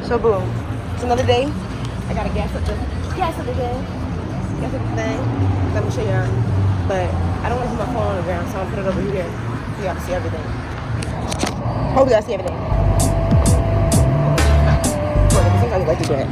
So boom, it's another day. I gotta gas up the thing. Gas up the thing. Let me show y'all. But I don't want to put my phone on the ground, so I'm gonna put it over here so y'all can see everything. Hope y'all see everything. Sometimes I like to do that.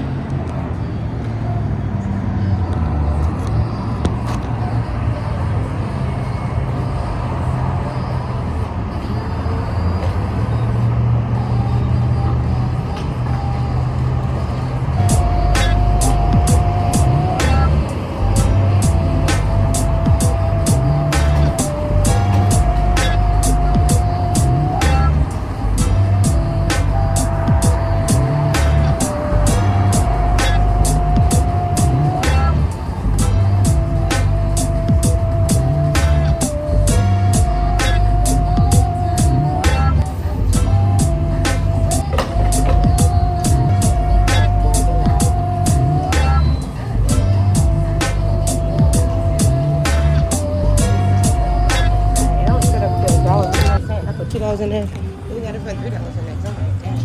In there. We got it for $3 in there. So I'm like, damn.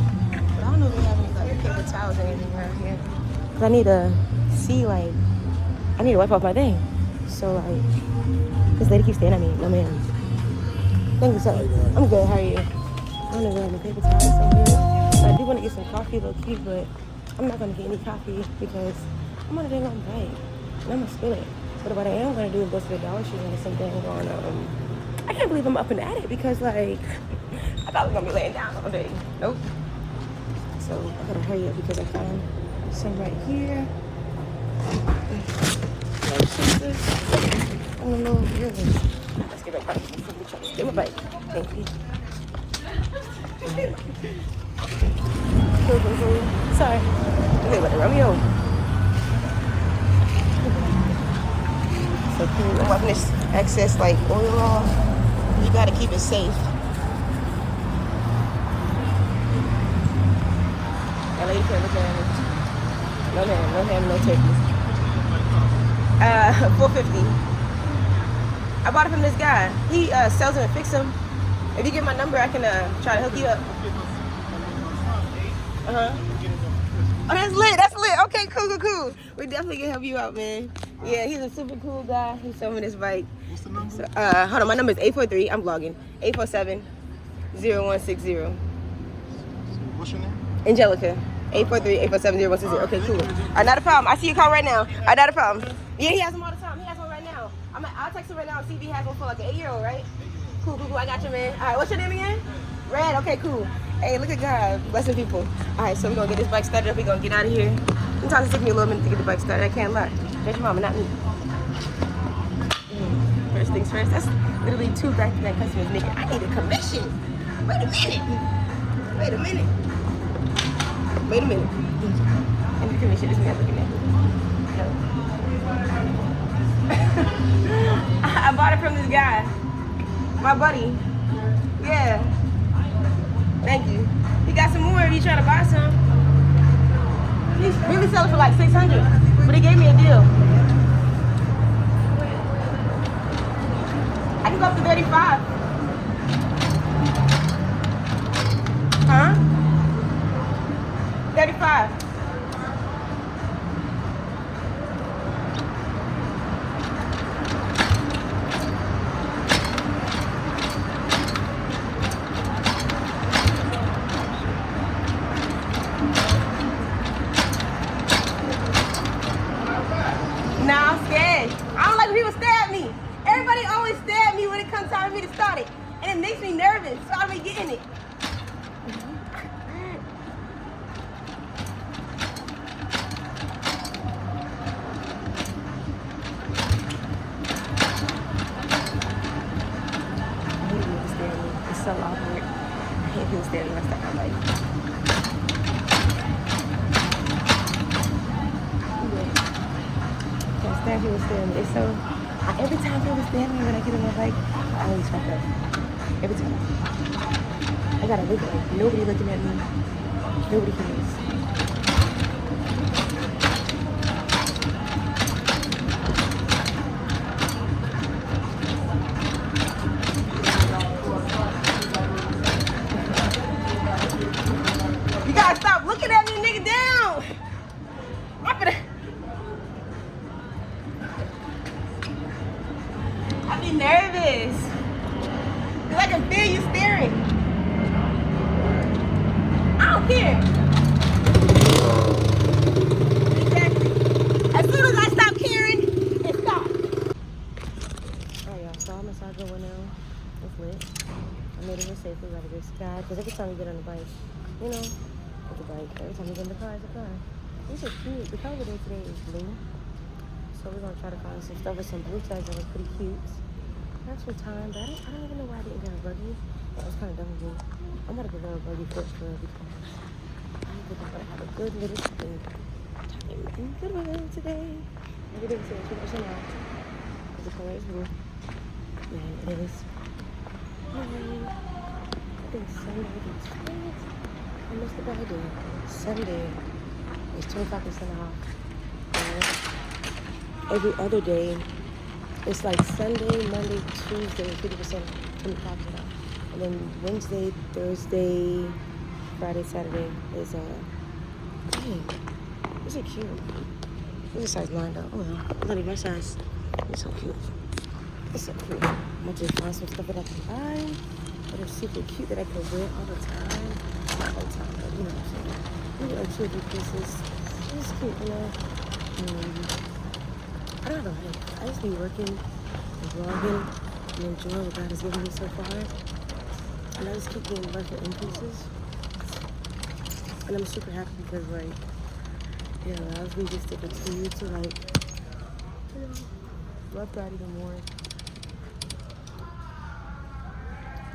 But I don't know if we have any like paper towels or anything around here. Cause I need to see like I need to wipe off my thing. So like this lady keeps staring at me. No man. Thank you, sir. I'm good. How are you? I don't know if we have any paper towels in here. I do want to get some coffee low key, but I'm not gonna get any coffee because I'm on a dang on bike. And I'm gonna spill it. But what I am gonna do is go to the Dollar Tree and get something on I can't believe I'm up and at it because like I thought we were gonna be laying down all day. Nope. So I gotta hurry up because I found some right here. I don't know where it is. Let's get back. Get my bike. Thank you. Sorry. Okay, let it Romeo. So cool. I'm wiping this excess like oil off. You gotta keep it safe. That lady can't look at it. No ham, no turkey. $4.50. I bought it from this guy. He sells them and fixes them. If you get my number, I can try to hook you up. Oh, that's lit. Okay, cool. We definitely can help you out, man. Yeah, he's a super cool guy. He sold me this bike. What's the number? So, hold on, my number is 843. I'm vlogging. 847-0160. What's your name? Angelica. 843-847-0160. Okay, cool. Not a problem. I see you call right now. Not a problem. Yeah, he has them all the time. He has one right now. I'll text him right now and see if he has one for like an 8-year-old, right? Cool. I got you, man. All right, what's your name again? Red. Okay, cool. Hey, look at God. Blessing people. All right, so we're going to get this bike started up. We're going to get out of here. Sometimes it takes me a little minute to get the bike started. I can't lie. That's your mama, not me. First things first. That's literally 2 back-to-back customers, nigga. I need a commission. Wait a minute. I need a commission. This man looking at me. No. I bought it from this guy. My buddy. Yeah. Thank you. He got some more if you trying to buy some. He's really selling for like $600, but he gave me a deal. I can go up to 35. Huh? 35. Nah, I'm scared. I don't like when people stare at me. Everybody always stare at me when it comes time for me to start it. And it makes me nervous, so I'll be getting it. It's so awkward. I hate people staring at me. I like people stare at me. So every time people stare at me when I get on my bike, I always fuck up. Every time. I gotta look like nobody looking at me. Nobody cares. You gotta stop looking at me, nigga. this. Because I can feel you staring. I don't care. Exactly. As soon as I stop caring, it stops. Oh yeah, so our massager went now. It's lit. I made it real safely, gotta give Sky. Because every time you get on the bike, you know, it's a bike. Every time you get in the car, it's a car. These are cute. The color day today is blue. So we're gonna try to find some stuff with some blue tags that look pretty cute. Have some time, but I don't even know why I didn't get a buggy. That was kind of dumb of me. I'm gonna get a buggy first for her because I think I'm gonna have a good little spring time in Goodwill today. Everything's here, 2% off. Because the color is blue. And it is I think Sunday is I missed the bad day. Sunday is 25% off. Every other day, it's like Sunday, Monday, Tuesday, 50%, 25% off. And then Wednesday, Thursday, Friday, Saturday is dang, these are cute. This is size 9 though. Oh well, it's not even my size. It's so cute. It's so cute. I'm gonna just find some stuff that I can buy that are super cute that I can wear all the time. Not all the time, but you know what I'm saying. Maybe like 2 or 3 pieces. It's cute, you know. I don't have a life. I just be working and vlogging and enjoying what God has given me so far. And I just keep getting larger increases. And I'm super happy because, like, it allows me just to continue to, like, you know, love God even more.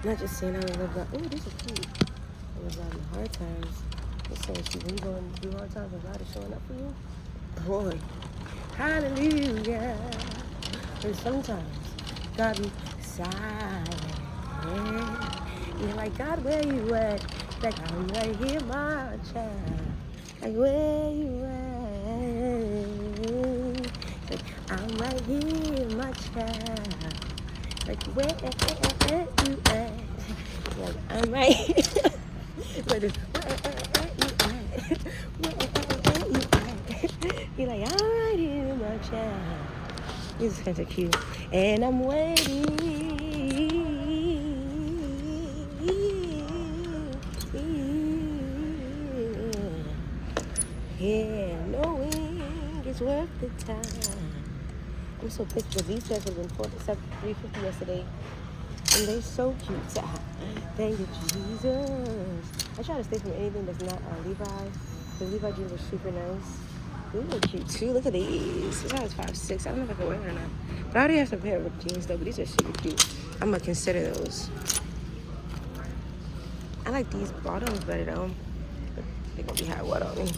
Not just saying I love God. Oh, these are cute. I love God in the hard times. It's saying, see, when you going through hard times and God is showing up for you, boy, hallelujah. And sometimes God be silent. You're like, God, where you at? Like, I'm right here, my child. Like, where you at? Like, I'm right here, my child. Like, where you at? Like, I'm right here. Where you at? Where you at? You're like, I'm right here, my child. These kinds are cute. And I'm waiting. Yeah, knowing it's worth the time. I'm so pissed because these guys would have been $350 yesterday. And they're so cute. Thank you, Jesus. I try to stay from anything that's not Levi's. The Levi jeans are super nice. These are cute too. Look at these. This size 5'6". I don't know if I can wear it or not. But I already have some pair of jeans though, but these are super cute. I'm gonna consider those. I like these bottoms better though. They're gonna be hot wet on me.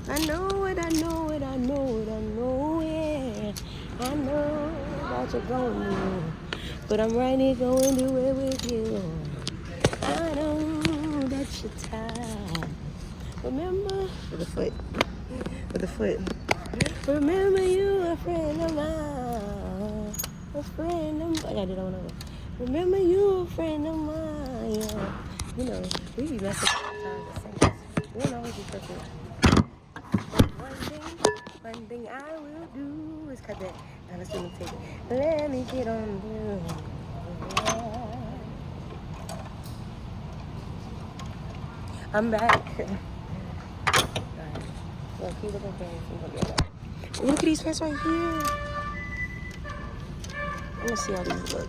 I know it, I know it, I know it, I know it. I know that you're going through, but I'm right here going through it with you. I know that you're tired. Remember, with the foot. Remember you a friend of mine. A friend of mine. I got it on over. Remember you a friend of mine. Yeah. You know, we be messing up sometimes. We don't always be perfect. One thing I will do is cut that. Now let's do the tape. Let me get on through. Yeah. I'm back. Well, keep looking for look at these pants right here. Let me see how these look.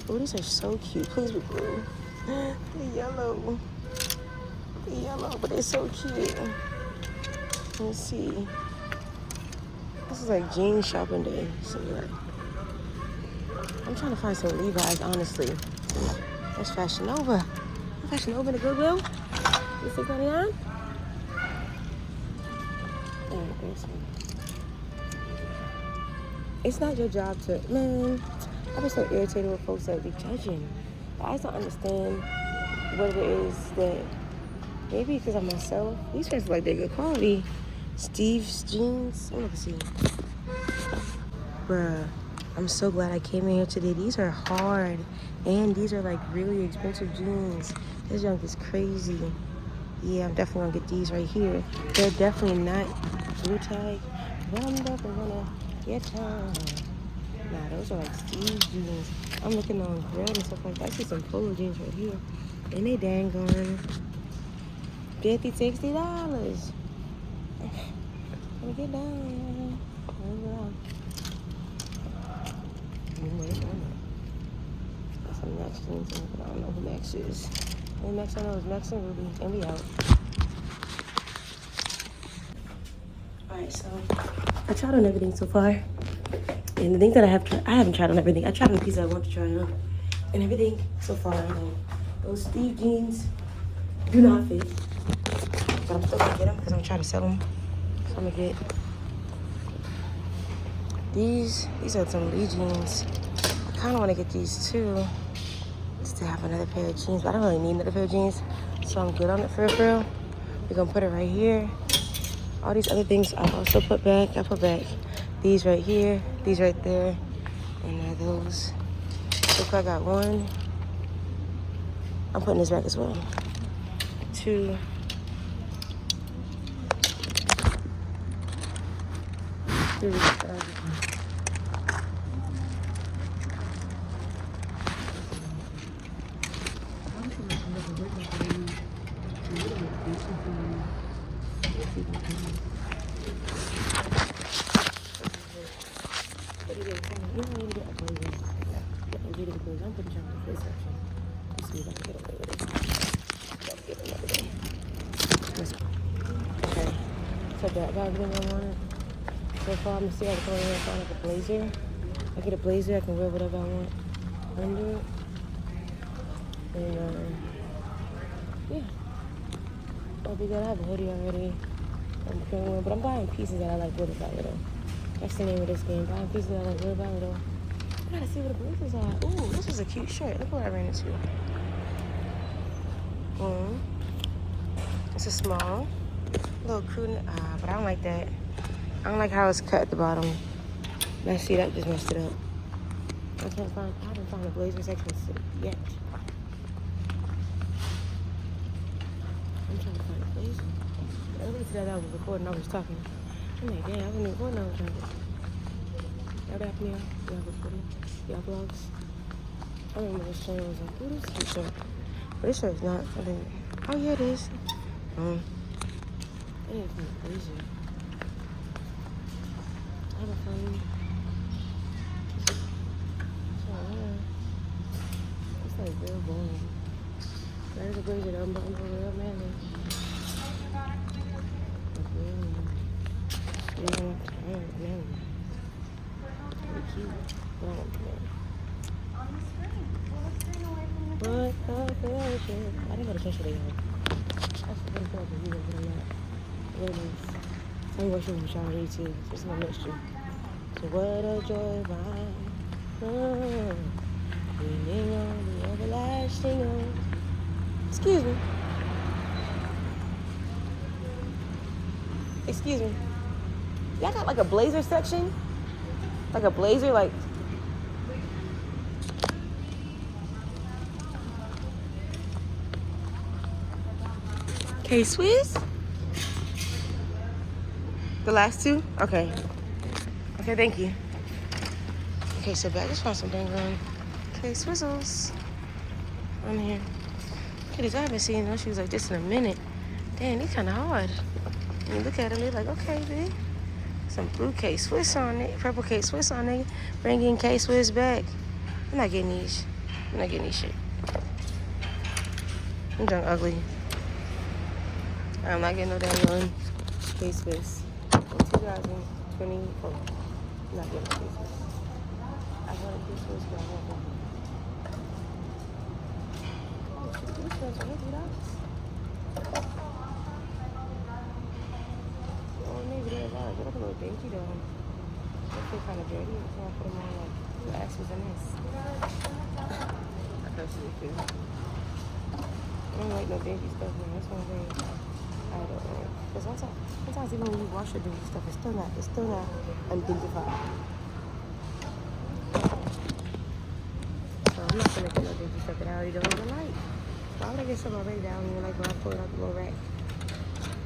Oh, these are so cute. Please be blue. The yellow. But they're so cute. Let me see. This is like jean shopping day. So like, I'm trying to find some Levi's, honestly. That's Fashion Nova. Fashion Nova in the Goodwill. This is $6.99. It's not your job to, man. I've been so irritated with folks that be judging. I just don't understand what it is that, maybe because of myself. These pants look like they're good quality. Steve's jeans. Let me see. Bruh, I'm so glad I came in here today. These are hard. And these are like really expensive jeans. This junk is crazy. Yeah, I'm definitely gonna get these right here. They're definitely not blue tag, but I'm definitely gonna get them. Nah, those are like Steve jeans. I'm looking on Thread and stuff like that. I see some polo jeans right here. And they dang on $50, $60. Let me get down. Wait, got some Max jeans in, but I don't know who Max is. Only Max I know is Max and Ruby, and we out. Alright, so I tried on everything so far. And the things that I haven't tried on everything. I tried on the pieces I want to try on. And everything so far, those Steve jeans do not fit. But I'm still gonna get them because I'm trying to sell them. So I'm gonna get these. These are some Lee jeans. I kind of want to get these too. Just to have another pair of jeans. But I don't really need another pair of jeans. So I'm good on it for real. We're gonna put it right here. All these other things I also put back. I put back these right here, these right there, and those. Look, I got 1. I'm putting this back as well. 2. 3. I'm putting you on the first section. Let's see if I can get away with it. Let's go. Okay. So that got everything I wanted. So far, I'm gonna see how to go in here and find like a blazer. I get a blazer, I can wear whatever I want under it. And yeah. That'll be good. I have a hoodie already. But I'm buying pieces that I like little by little. That's the name of this game. Buying pieces that I like little by little. I gotta see what the blazers are. Ooh, this is a cute shirt. Look what I ran into. It's a small. Little crew. But I don't like that. I don't like how it's cut at the bottom. Now see, that just messed it up. I haven't found a blazer section yet. I'm trying to find a blazer. Earlier today I was recording, I was talking. I'm like, damn, I wasn't recording, I was trying to. Y'all back me up? Y'all recording? Y'all vlogs? I remember this channel was like, ooh, this is a cute shirt. But this shirt is not. I think, oh yeah, it is. I need to find a blazer. I haven't found any. It's like real boring. That is a blazer though, but I'm real manly. Manly. Pretty cute. But I don't care. What the fashion? I didn't go to church today, y'all. That's the thing for the video, but I'm not. Really nice. I'm watching the shower here too. This is my mixture. So what a joy divine. Leaning on the everlasting arms. Excuse me. Excuse me. Y'all got like a blazer section? Like a blazer, like. K-Swiss? The last 2? Okay. Okay, thank you. Okay, so I just found some dang on K-Swizzles on here. Okay, these I haven't seen no shoes like this in a minute. Damn, they're kind of hard. And you look at them, they're like, okay, babe. Some blue K-Swiss on it, purple K-Swiss on it. Bringing K-Swiss back. I'm not getting these. I'm not getting these shit. I'm done ugly. I'm not getting no damn one. K-Swiss. In 2024. I'm not getting K-Swiss. I want a K-Swiss, but I want one. Oh, these ones are $50. Oh, maybe they're large. They look a little dinky though. They feel kind of dirty. So I put them on like glasses and this. I personally feel. I don't like no dinky stuff, man. That's one thing. I don't know. Because sometimes even when you wash your dinky stuff, it's still not undinkified. So I'm not gonna get no dinky stuff that I already don't even like. Why would I get something already down here, like when I pull it out the little rack?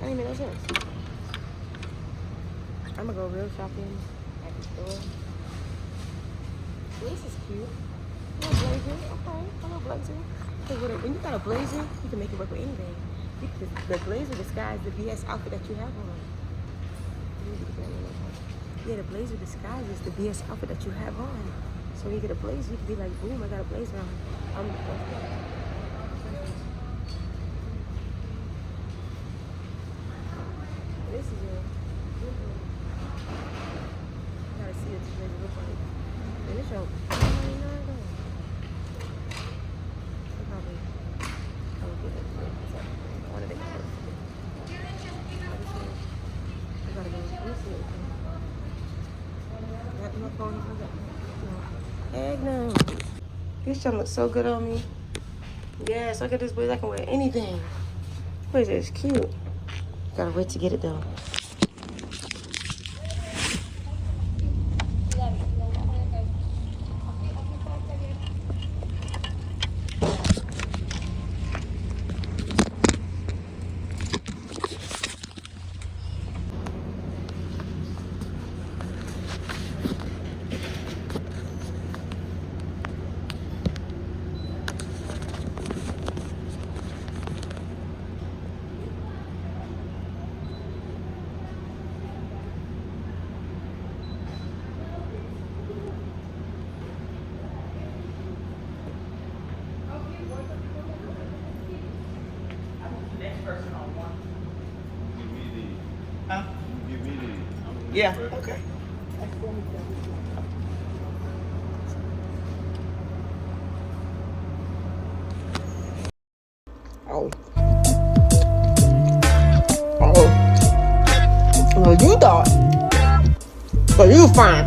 That ain't make no sense. I'm gonna go real shopping at the store. This is cute. A little blazer, okay, a little blazer. Because when you got a blazer, you can make it work with anything. The blazer disguises the BS outfit that you have on. Yeah, the blazer disguises the BS outfit that you have on. So when you get a blazer, you can be like, boom, I got a blazer on. This is it. I gotta see what this blazer looks like. And this show, Heck no. This jump looks so good on me. Yes, look at this blazer. I can wear anything. This blazer is cute. Gotta wait to get it though. Yeah. Okay. Oh. Well, you thought. So you fine.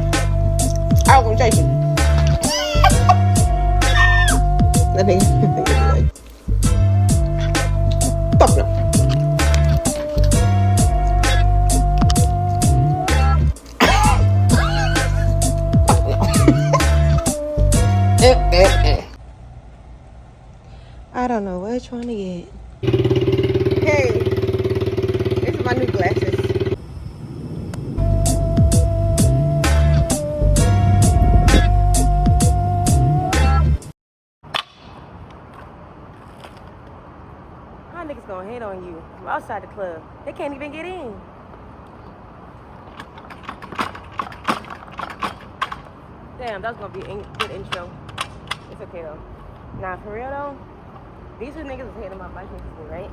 I was gonna take you. That nigga be like, fuck no. I don't know which one to get. Hey, these are my new glasses. How niggas gonna hate on you from outside the club? They can't even get in. Damn, that was gonna be a good intro. It's okay though. Nah, for real though, these are niggas was hating on my bike yesterday, right?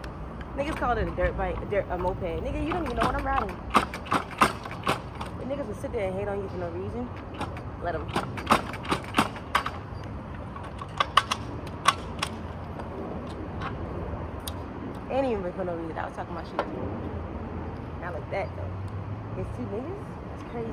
Niggas called it a dirt bike, a moped. Nigga, you don't even know what I'm riding. The niggas will sit there and hate on you for no reason. Let them. Ain't even for no reason. I was talking about shit. Not like that though. It's two niggas? That's crazy.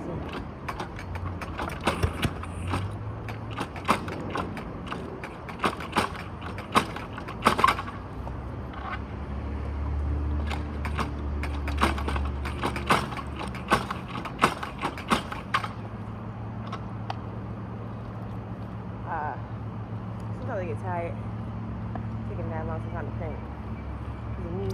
Sometimes I get tired. Taking that long sometimes to think. Me.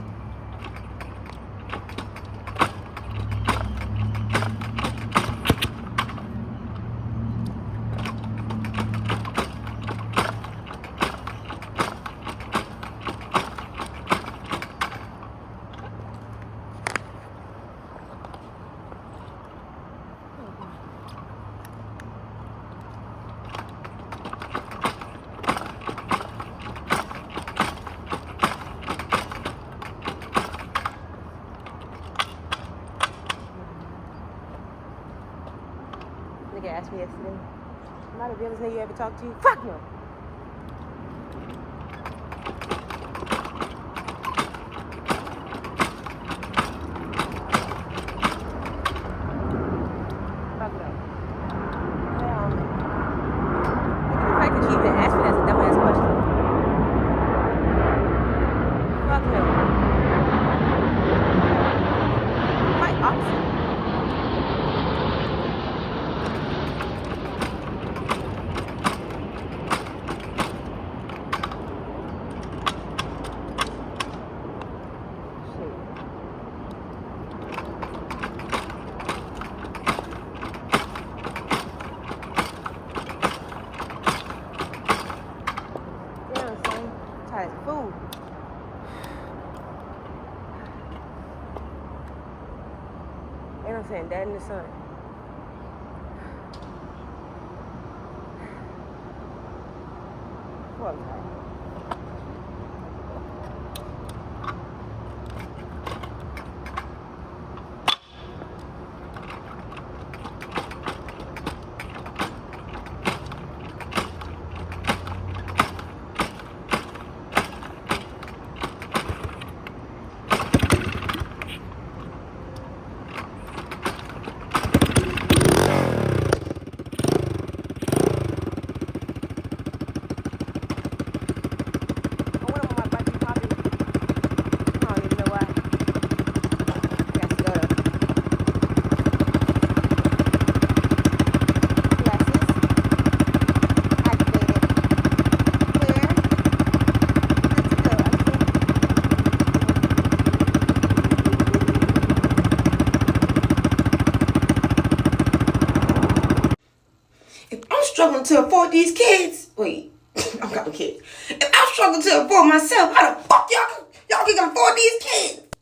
Nigga asked me yesterday, am I the realest nigga you ever talked to? Fuck no. Fuck no. The fact that you even asked me that's a dumbass question. Fuck no. Quite opposite. guys food. And I'm saying dad and the son. Well, struggling to afford these kids. Wait, I'm got kids. If I'm struggling to afford myself, how the fuck y'all can afford these kids?